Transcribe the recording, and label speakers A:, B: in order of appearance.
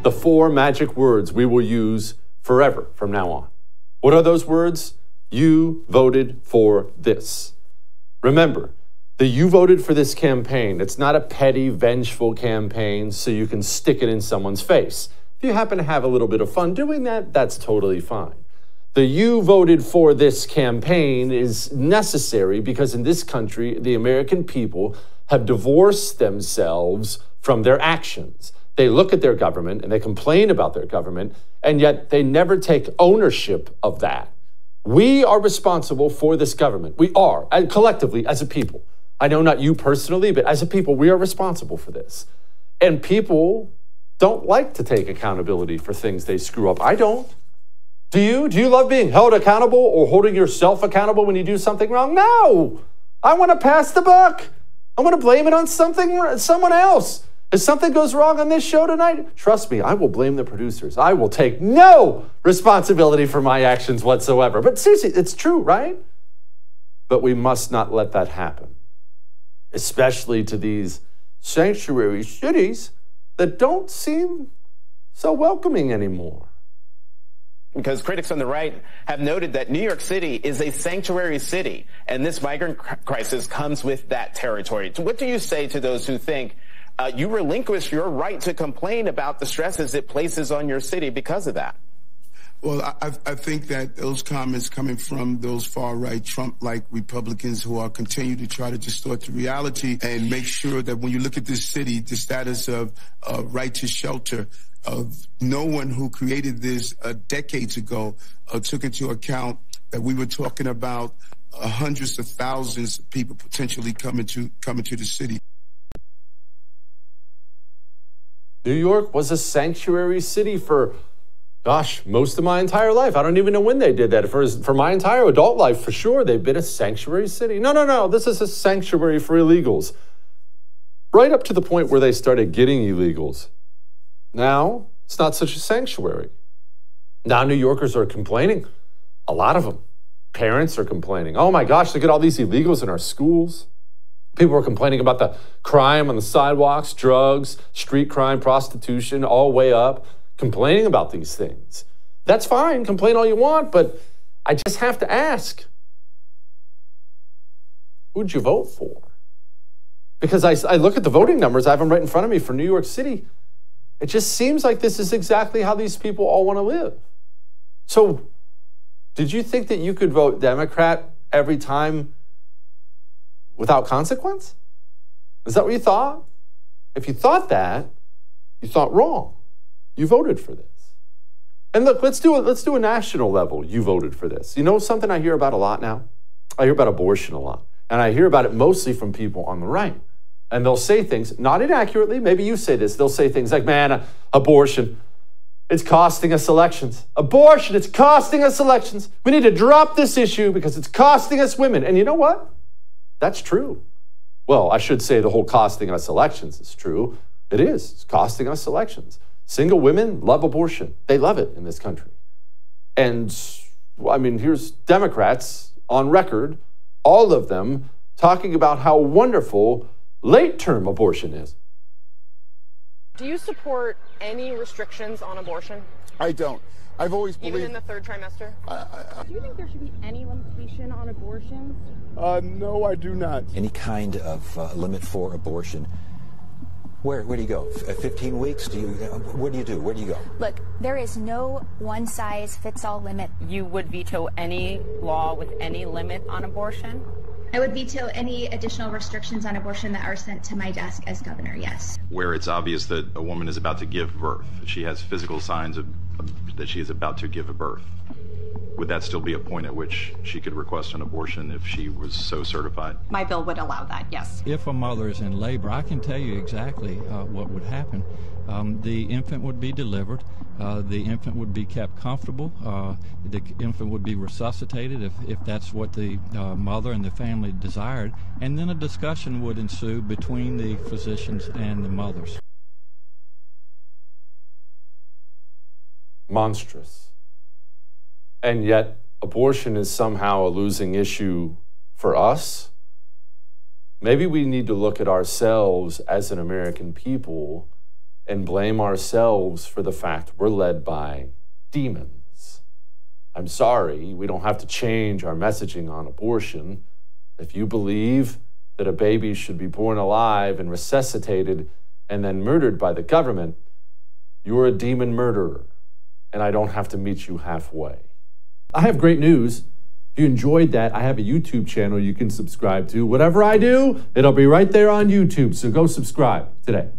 A: the 4 magic words we will use forever from now on. What are those words? You voted for this. Remember, the You Voted for This campaign, it's not a petty, vengeful campaign so you can stick it in someone's face. If you happen to have a little bit of fun doing that, that's totally fine. The You Voted for This campaign is necessary because in this country, the American people have divorced themselves from their actions. They look at their government and they complain about their government, and yet they never take ownership of that. We are responsible for this government. We are, and collectively as a people. I know not you personally, but as a people, we are responsible for this. And people don't like to take accountability for things they screw up. I don't. Do you? Do you love being held accountable or holding yourself accountable when you do something wrong? No. I want to pass the buck. I want to blame it on someone else. If something goes wrong on this show tonight, trust me, I will blame the producers. I will take no responsibility for my actions whatsoever. But seriously, it's true, right? But we must not let that happen, especially to these sanctuary cities that don't seem so welcoming anymore.
B: Because critics on the right have noted that New York City is a sanctuary city, and this migrant crisis comes with that territory. What do you say to those who think you relinquish your right to complain about the stresses it places on your city because of that?
C: Well, I think that those comments coming from those far-right Trump-like Republicans who are continue to try to distort the reality and make sure that when you look at this city, the status of right to shelter, of no one who created this decades ago took into account that we were talking about hundreds of thousands of people potentially coming to the city.
A: New York was a sanctuary city for, gosh, most of my entire life. I don't even know when they did that. For my entire adult life, for sure, they've been a sanctuary city. No. This is a sanctuary for illegals. Right up to the point where they started getting illegals. Now, it's not such a sanctuary. Now New Yorkers are complaining. A lot of them. Parents are complaining. Oh my gosh, look at all these illegals in our schools. People are complaining about the crime on the sidewalks, drugs, street crime, prostitution, all way up. Complaining about these things. That's fine, complain all you want, but I just have to ask, who'd you vote for? Because I look at the voting numbers, I have them right in front of me for New York City. It just seems like this is exactly how these people all want to live. So, did you think that you could vote Democrat every time without consequence? Is that what you thought? If you thought that, you thought wrong. You voted for this. And look, let's do a national level. You voted for this. You know something I hear about a lot now? I hear about abortion a lot. And I hear about it mostly from people on the right. And they'll say things, not inaccurately, maybe you say this, they'll say things like, man, abortion, it's costing us elections. Abortion, it's costing us elections. We need to drop this issue because it's costing us women. And you know what? That's true. Well, I should say the whole costing us elections is true. It is. It's costing us elections. Single women love abortion. They love it in this country. And, I mean, here's Democrats on record, all of them talking about how wonderful late-term abortion is.
D: Do you support any restrictions on abortion?
E: I don't. I've always believed...
D: Even in the third trimester?
F: Do you think there should be any limitation on abortions?
E: No, I do not.
G: Any kind of limit for abortion. Where do you go? 15 weeks? What do you do? Where do you go?
H: Look, there is no one-size-fits-all limit.
F: You would veto any law with any limit on abortion?
H: I would veto any additional restrictions on abortion that are sent to my desk as governor, yes.
I: Where it's obvious that a woman is about to give birth, she has physical signs that she is about to give a birth, would that still be a point at which she could request an abortion if she was so certified?
F: My bill would allow that, yes.
J: If a mother is in labor, I can tell you exactly what would happen. The infant would be delivered. The infant would be kept comfortable. The infant would be resuscitated if that's what the mother and the family desired. And then a discussion would ensue between the physicians and the mothers.
A: Monstrous. And yet, abortion is somehow a losing issue for us. Maybe we need to look at ourselves as an American people and blame ourselves for the fact we're led by demons. I'm sorry, we don't have to change our messaging on abortion. If you believe that a baby should be born alive and resuscitated and then murdered by the government, you're a demon murderer, and I don't have to meet you halfway. I have great news. If you enjoyed that, I have a YouTube channel you can subscribe to. Whatever I do, it'll be right there on YouTube, so go subscribe today.